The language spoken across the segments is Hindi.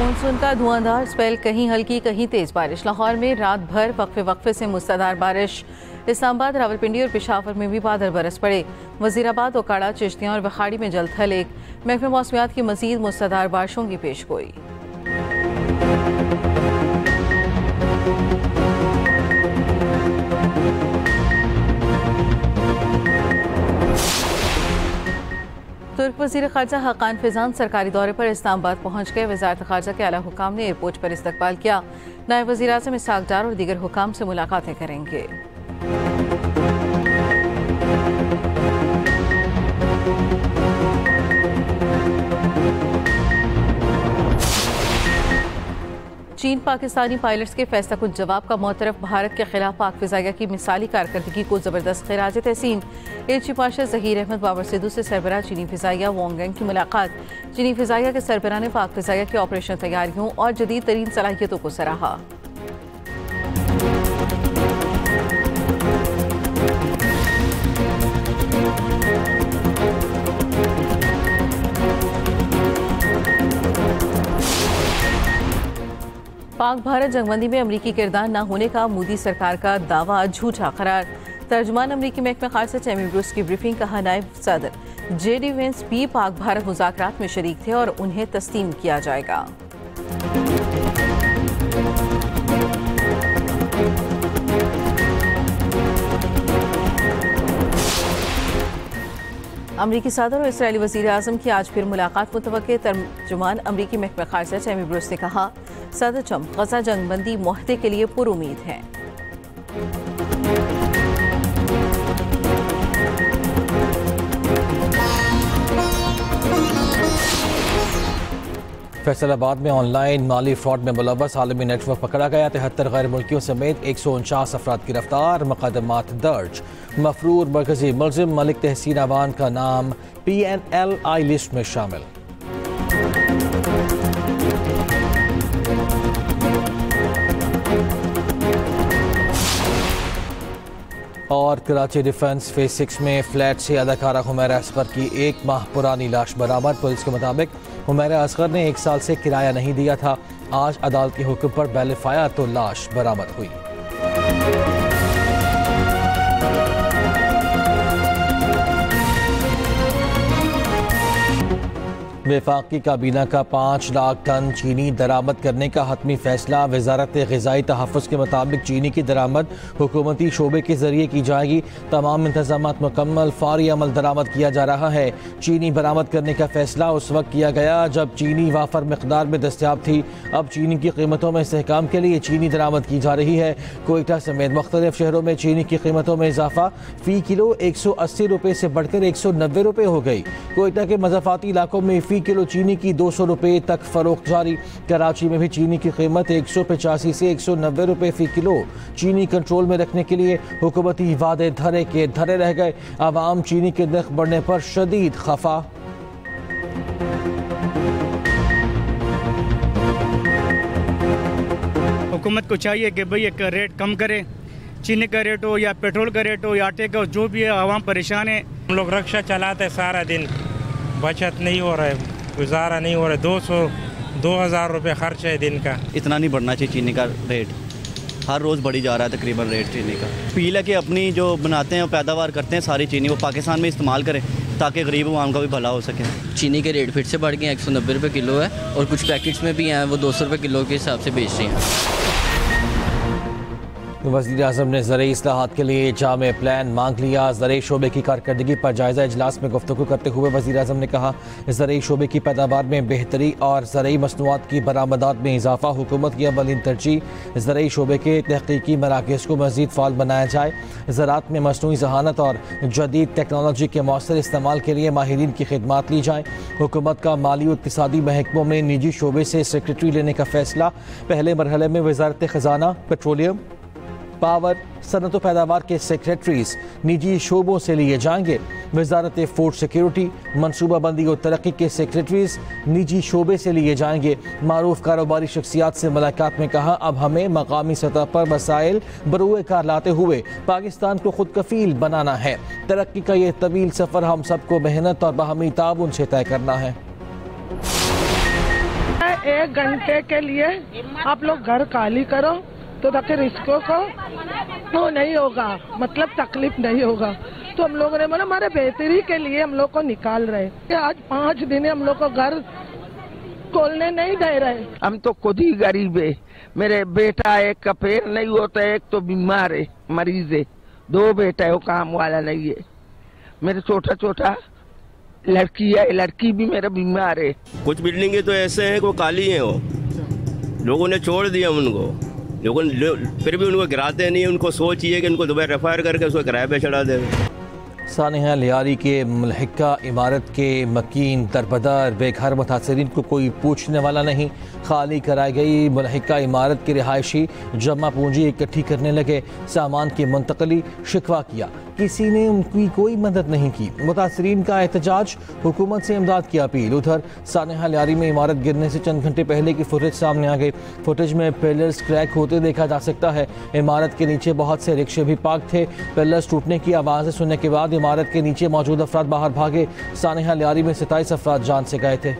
मानसून का धुआंधार स्पेल, कहीं हल्की कहीं तेज बारिश। लाहौर में रात भर वक्फे से मुसलाधार बारिश। इस्लामाबाद, रावलपिंडी और पेशावर में भी बादल बरस पड़े। वजीराबाद, ओकाड़ा, चिश्तियाँ और वखाड़ी में जल्द हलेक। महकमे मौसमियात की मजीद मुसलाधार बारिशों की पेशगोई। तुर्क वज़ीर ख़ारजा हक़ान फ़िज़ान सरकारी दौरे पर इस्लामाबाद पहुँच गए। वज़ारत ख़ारजा के आला हुकाम ने एयरपोर्ट पर इस्तकबाल किया। नायब वज़ीर आज़म इसहाक़ डार और दीगर हुकाम से मुलाकातें करेंगे। चीन पाकिस्तानी पायलट्स के फैसला कुछ जवाब का मुतरफ। भारत के खिलाफ पाक फ़िज़ाइया की मिसाली कारकर्दगी को ज़बरदस्त खिराज तहसीन। Air chief marshal Zaheer Ahmed Babar Sidhu से सरबराह चीनी फ़िज़ाइया वांग की मुलाकात। चीनी फ़िज़ाइया के सरबराह ने पाक फ़िज़ाइया की ऑपरेशन तैयारियों और जदीद तरीन सलाहियतों को सराहा। पाक भारत जंगबंदी में अमरीकी किरदार न होने का मोदी सरकार का दावा झूठा करार। तर्जुमान अमरीकी महकमा खारजा टैमी ब्रूस की ब्रीफिंग। कहा, नायब सदर जेडी वेंस भी पाक भारत मुज़ाकरात में शरीक थे और उन्हें तस्लीम किया जाएगा। अमरीकी सदर और इसराइली वज़ीर आज़म की आज फिर मुलाकात मुतवक्के। तर्जुमान अमरीकी महकमा खारजा टैमी ब्रूस ने कहा, सदर ट्रंप गजा जंगबंदी मुआहदे के लिए पुरुमीद हैं। फैसलाबाद में ऑनलाइन माली फ्रॉड में मुलव्वस आलमी नेटवर्क पकड़ा गया। 73 गैर मुल्कियों समेत 149 अफराद गिरफ्तार। मुकदमात दर्ज। मफरूर मरकजी मुलजिम मलिक तहसीन अवान का नाम PNLI लिस्ट में शामिल। और कराची डिफेंस फेज 6 में फ्लैट से अदाकारा हुमैरा असगर की 1 माह पुरानी लाश बरामद। पुलिस के मुताबिक हुमैरा असगर ने 1 साल से किराया नहीं दिया था। आज अदालत के हुक्म पर बैलिफ आया तो लाश बरामद हुई। वफाकी काबीना का 5 लाख टन चीनी दरामद करने का हतमी फैसला। वजारत ग़िज़ाई तहफ़्फ़ुज़ के मुताबिक चीनी की दरामद हुकूमती शोबे के जरिए की जाएगी। तमाम इंतज़ामात मुकम्मल, फ़ौरी अमल दरामद किया जा रहा है। चीनी बरामद करने का फैसला उस वक्त किया गया जब चीनी वाफर मकदार में दस्तियाब थी। अब चीनी की कीमतों में इस्तेहकाम के लिए चीनी दरामद की जा रही है। कोयटा समेत मुख्तलिफ शहरों में चीनी की कीमतों में इजाफा। फ़ी किलो 180 रुपये से बढ़कर 190 रुपये हो गई। कोयटा के मज़ाफ़ाती इलाकों में फ़ी किलो चीनी की 200 रुपये तक फरोख्त जारी। कराची में भी चीनी की कीमत 185 से 190 रुपये फ़ी किलो। चीनी कंट्रोल में रखने के लिए हुकूमती वादे धरे के धरे रह गए। आवाम चीनी के नर्ख बढ़ने पर शदीद खफा। हुकूमत को चाहिए कि भाई एक रेट कम करे, चीनी का रेट हो या पेट्रोल का रेट हो या आटे का, जो भी है आवाम परेशान है। हम लोग रक्षा चलाते सारा दिन, बचत नहीं हो रहा है, गुजारा नहीं हो रहा है। 200-2000 रुपये खर्च है दिन का। इतना नहीं बढ़ना चाहिए चीनी का रेट, हर रोज़ बढ़ी जा रहा है तकरीबन रेट चीनी का। अपील है कि अपनी जो बनाते हैं पैदावार करते हैं सारी चीनी वो पाकिस्तान में इस्तेमाल करें ताकि गरीब आवाम का भी भला हो सके। चीनी के रेट फिर से बढ़ गए, 190 रुपये किलो है और कुछ पैकेट्स में भी हैं वो 200 रुपये किलो के हिसाब से बेच रहे हैं। वज़ीर आज़म ने ज़रई इस्लाहात के लिए जामे प्लान मांग लिया। ज़रई शोबे की कारकर्दगी पर जायज़ा इजलास में गुफ्तगू करते हुए वज़ीर आज़म ने कहा, ज़रई शोबे की पैदावार में बेहतरी और ज़रई मसनूआत की बरामदात में इजाफा हुकूमत की अवलिन तरजीह। ज़रई शोबे के तहकीकी मराकज़ को मज़ीद फ़ाल बनाया जाए। ज़राअत में मसनूई ज़हानत और जदीद टेक्नोलॉजी के मौसर इस्तेमाल के लिए माहिरीन की खिदमात ली जाएँ। हुकूमत का माली और इक़्तिसादी महकमों में निजी शोबे से सेक्रेटरी लेने का फैसला। पहले मरहले में वज़ारत ख़जाना, पेट्रोलियम, पावर, सनत व पैदावार के सेक्रेटरीज निजी शोबों से लिए जाएंगे। वजारत फूड सिक्योरिटी, मनसूबाबंदी और तरक्की के सेक्रेटरीज निजी शोबे से लिए जाएंगे। मारूफ कारोबारी शख्सियात से मुलाकात में कहा, अब हमें मकामी सतह पर मसाइल बरूए कार लाते हुए पाकिस्तान को खुद कफील बनाना है। तरक्की का ये तवील सफ़र हम सबको मेहनत और बाहमी ताउन से तय करना है। 1 घंटे के लिए आप लोग घर खाली करो तो ताकि रिस्कों को वो नहीं होगा, मतलब तकलीफ नहीं होगा। तो हम लोगों ने बोला हमारे बेहतरी के लिए हम लोग को निकाल रहे। आज 5 दिन हम लोग को घर खोलने नहीं दे रहे। हम तो खुद ही गरीब है। मेरे बेटा एक का पैर नहीं होता, एक तो बीमार है, मरीज है, 2 बेटा है, वो काम वाला नहीं है। मेरे छोटा लड़की है, लड़की भी मेरा बीमार है। कुछ बिल्डिंगे तो ऐसे हैं कि वो काली हैं, वो लोगों ने छोड़ दिया उनको, लेकिन फिर भी उनको गिराते नहीं। उनको सोचिए कि उनको दोबारा रेफायर करके उसको किराए पे चढ़ा दे। सानिहा लियारी के मुल्हिका इमारत के मकीन दरबदर बेघर मुतासरीन को कोई पूछने वाला नहीं। खाली कराई गई मुल्हिका इमारत के रिहायशी जमा पूंजी इकट्ठी करने लगे, सामान की मुंतकली, शिकवा किया, किसी ने उनकी कोई मदद नहीं की। मुतासरीन का एहतजाज, हुकूमत से इमदाद की अपील। उधर सानिहा लियारी में इमारत गिरने से चंद घंटे पहले की फुटेज सामने आ गई। फुटेज में पिलर्स क्रैक होते देखा जा सकता है। इमारत के नीचे बहुत से रिक्शे भी पार्क थे। पिलर्स टूटने की आवाज़ें सुनने के बाद इमारत के नीचे मौजूद अफराद बाहर भागे। सानिहा लियारी में 27 अफराद जान से गए थे।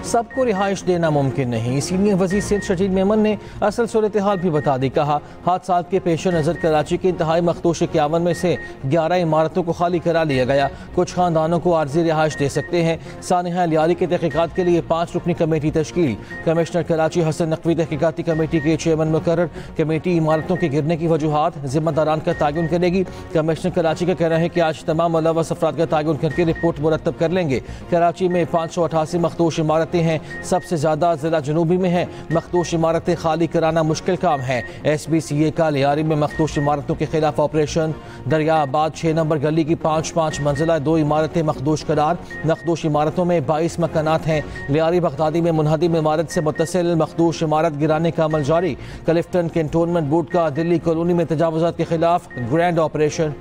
सबको रिहाइश देना मुमकिन नहीं। सीनियर वज़ीर सिंध शजीद मेमन ने असल सूरत हाल भी बता दी। कहा, हादसा के पेश नज़र कराची के इंतहाई मखदूश 51 में से 11 इमारतों को खाली करा लिया गया। कुछ खानदानों को आर्जी रिहाइश दे सकते हैं। सानिहा लियारी के तहकीकात के लिए 5 रुकनी कमेटी तश्कील। कमिश्नर कराची हसन नकवी तहकीकाती कमेटी के चेयरमैन मुकर्रर। कमेटी इमारतों के गिरने की वजूहात, जिम्मेदारान का तयन करेगी। कमिश्नर कराची का कहना है कि आज तमाम मुलव्वस अफराद का तयन करके रिपोर्ट मुरतब कर लेंगे। कराची में 588 मखदूश इमारतें हैं, सबसे ज्यादा जिला जनूबी में है। मखदूश इमारतें खाली कराना मुश्किल काम है। SBCA का लियारी में मखदूश इमारतों के खिलाफ ऑपरेशन। दरियाबाद 6 नंबर गली की 5 मंजिला 2 इमारतें मखदूश करार। मखदूश इमारतों में 22 मकानात हैं। लियारी बगदादी में मुनहदिम इमारत से मुत्तसिल मखदूश इमारत गिराने का अमल जारी। क्लिफ्टन कैंटोनमेंट बोर्ड का दिल्ली कॉलोनी में तजावुजात के खिलाफ ग्रैंड ऑपरेशन।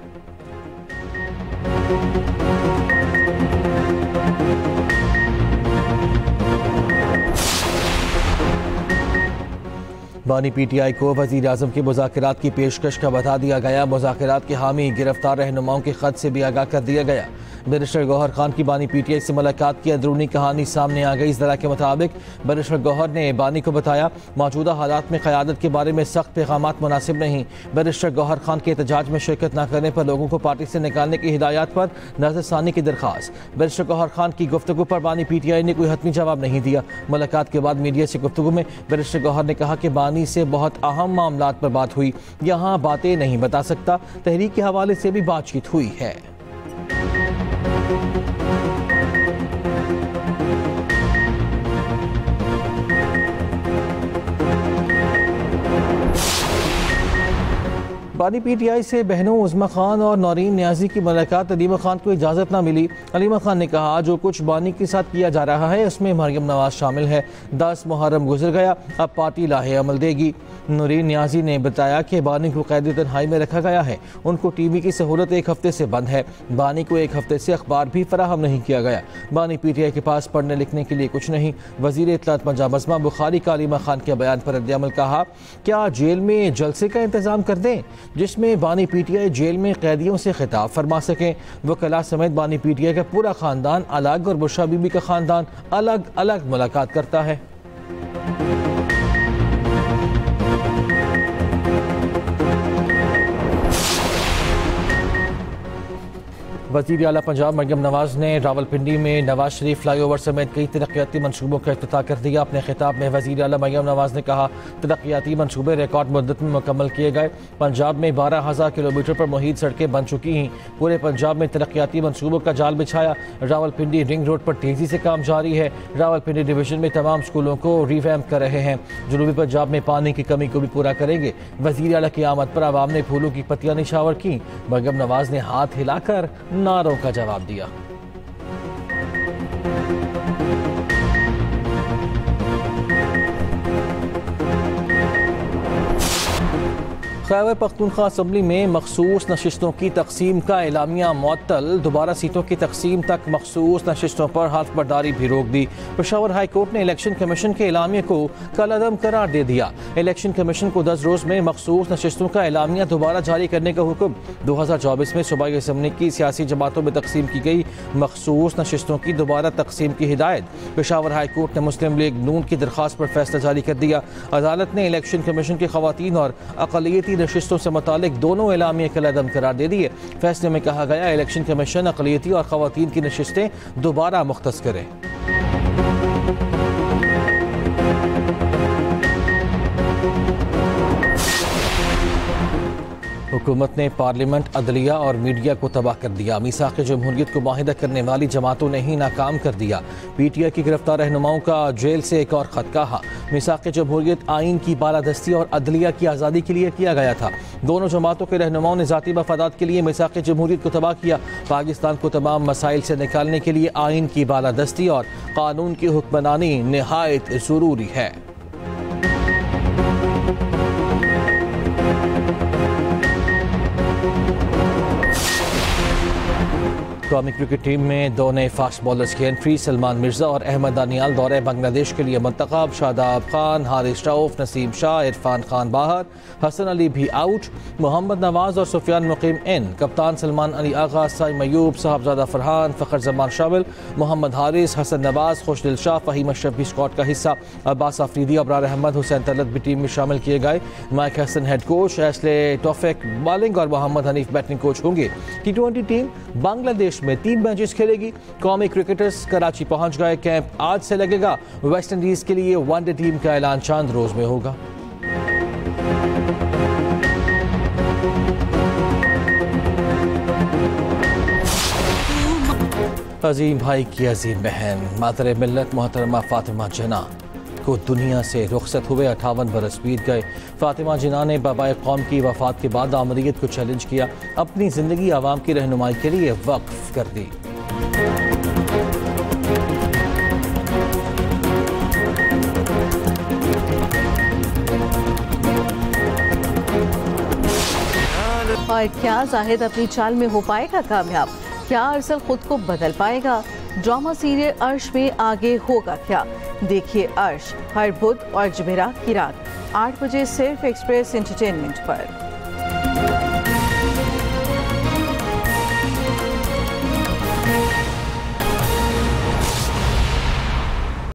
बानी PTI को वज़ीर आज़म के मुज़ाकरात की पेशकश का बता दिया गया। मुज़ाकरात के हामी गिरफ्तार रहनुमाओं के ख़त से भी आगाह कर दिया गया। बैरिस्टर गौहर खान की बानी PTI से मुलाकात की अंदरूनी कहानी सामने आ गई। इस तरह के मुताबिक बैरिस्टर गौहर ने बानी को बताया, मौजूदा हालात में क़यादत के बारे में सख्त पैगामात मुनासिब नहीं। बैरिस्टर गौहर खान के एहतजाज में शिरकत न करने पर लोगों को पार्टी से निकालने की हिदायत पर नज़रसानी की दरख्वास्त। बैरिस्टर गौहर खान की गुफ्तगू पर बानी PTI ने कोई हतमी जवाब नहीं दिया। मुलाकात के बाद मीडिया से गुफ्तगू में बैरिस्टर गौहर ने कहा कि बानी से बहुत अहम मामलात पर बात हुई, यहाँ बातें नहीं बता सकता। तहरीक के हवाले से भी बातचीत हुई है। बानी PTI से बहनों उज़्मा खान और नौरीन न्याजी की मुलाकात। अलीमा खान को इजाज़त ना मिली। अलीमा खान ने कहा, जो कुछ बानी के साथ किया जा रहा है उसमें मरियम नवाज शामिल है। 10 मुहर्रम गुजर गया, अब पार्टी लाहे अमल देगी। नौरीन न्याजी ने बताया कि बानी को कैद तन्हाई में रखा गया है। उनको टीवी की सहूलत 1 हफ्ते से बंद है। बानी को 1 हफ्ते से अखबार भी फराहम नहीं किया गया। बानी PTI के पास पढ़ने लिखने के लिए कुछ नहीं। वज़ीर इत्तलात पंजाब अज़मा बुखारी का अलीमा खान के बयान पर रद्द-ए-अमल। कहा, क्या जेल में जलसे का इंतज़ाम कर दें जिसमें बानी PTI जेल में कैदियों से खिताब फरमा सकें। वकला समेत बानी PTI का पूरा खानदान अलग और बुशरा बीबी का खानदान अलग अलग मुलाकात करता है। वज़ीर आला पंजाब मरियम नवाज ने रावलपिंडी में नवाज शरीफ फ्लाईओवर समेत कई तरक्याती मनसूबों का इफ्तिताह कर दिया। अपने खिताब में वज़ीर आला मरियम नवाज ने कहा, तरक्याती मनसूबे रिकॉर्ड मुद्दत में मुकम्मल किए गए। पंजाब में 12,000 किलोमीटर पर मुहित सड़कें बन चुकी हैं। पूरे पंजाब में तरक्याती मनसूबों का जाल बिछाया। रावलपिंडी रिंग रोड पर तेज़ी से काम जारी है। रावलपिंडी डिवीजन में तमाम स्कूलों को रिवैम्प कर रहे हैं। जनूबी पंजाब में पानी की कमी को भी पूरा करेंगे। वज़ीर आला की आमद पर आवाम ने फूलों की पत्तियां निछावर की। मरियम नवाज ने हाथ हिलाकर नारों का जवाब दिया। खैबर पख्तूनख्वा असम्बली में मखसूस नशिस्तों की तकसीम का एलामिया मुअत्तल, दोबारा सीटों की तकसीम तक मखसूस नशिस्तों पर हल्फ बर्दारी भी रोक दी। पेशावर हाई कोर्ट ने इलेक्शन कमीशन के एलामिया को कलअदम करार दे दिया। इलेक्शन कमीशन को 10 रोज में मखसूस नशिस्तों का एलामिया दोबारा जारी करने का हुक्म। 2024 में सूबाई असम्बली की सियासी जमातों में तकसीम की गई मखसूस नशिस्तों की दोबारा तकसीम की हिदायत। पेशावर हाई कोर्ट ने मुस्लिम लीग नून की दरख्वास्त पर फैसला जारी कर दिया। अदालत ने इलेक्शन कमीशन की खवातीन और अक़लियती नशिस्तों से मुतालिक दोनों एलामिया कलअदम करार दे दिए। फैसले में कहा गया इलेक्शन कमीशन अक़लियती और खवातीन की नशिस्तें दोबारा मुख्तस करे। हुकूमत ने पार्लियामेंट, अदलिया और मीडिया को तबाह कर दिया। मीसाक़ जमहूरियत को मुआहिदा करने वाली जमातों ने ही नाकाम कर दिया। PTI की गिरफ्तार रहनुमाओं का जेल से एक और ख़त कहा। मीसाक़ जमहूरियत आइन की बालादस्ती और अदलिया की आज़ादी के लिए किया गया था। दोनों जमातों के रहनुमाओं ने ज़ाती मफादात के लिए मीसाक़ जमहूरियत को तबाह किया। पाकिस्तान को तमाम मसाइल से निकालने के लिए आइन की बालादस्ती और कानून की हुक्मरानी निहायत ज़रूरी है। कौमी क्रिकेट टीम में दो नए फास्ट बॉलर्स की एंट्री। सलमान मिर्जा और अहमद दानियाल दौरे बांग्लादेश के लिए मुंतखब। शादाब खान, हारिस रऊफ, नसीम शाह, इरफान खान बाहर, हसन अली भी आउट। मोहम्मद नवाज और सुफियान मुकीम इन। कप्तान सलमान अली आगा, साइम अयूब, साहबजादा फरहान, फ़खर जमान शामिल। मोहम्मद हारिस, हसन नवाज, खुशदिल शाह, फ़हीम अशरफ भी स्क्वाड का हिस्सा। अब्बास अफरीदी, अबरार अहमद, हुसैन तलत भी टीम में शामिल किए गए। माइक हसन हेड कोच, एस्ले टॉफिक बॉलिंग और मोहम्मद हनीफ बैटिंग कोच होंगे। T20 टीम बांग्लादेश में 3 मैचेस खेलेगी। कौमी क्रिकेटर्स कराची पहुंच गए। कैंप आज से लगेगा। वेस्ट इंडीज के लिए वनडे टीम का ऐलान चांद रोज में होगा। अजीम भाई की अजीम बहन मातरे मिल्लत मोहतरमा फातिमा जिन्ना को दुनिया से रुखसत हुए 58 बरस बीत गए। फातिमा जिन्ना ने बाबाए कौम की वफात के बाद आमरीत को चैलेंज किया। अपनी ज़िंदगी आवाम की रहनुमाई के लिए वक्फ कर दी। और क्या जाहिद अपनी चाल में हो पाएगा कामयाब? क्या अरसल खुद को बदल पाएगा? ड्रामा सीरियल अर्श में आगे होगा क्या? देखिए अर्श हर बुध और जुमेरात की रात 8 बजे सिर्फ एक्सप्रेस एंटरटेनमेंट पर।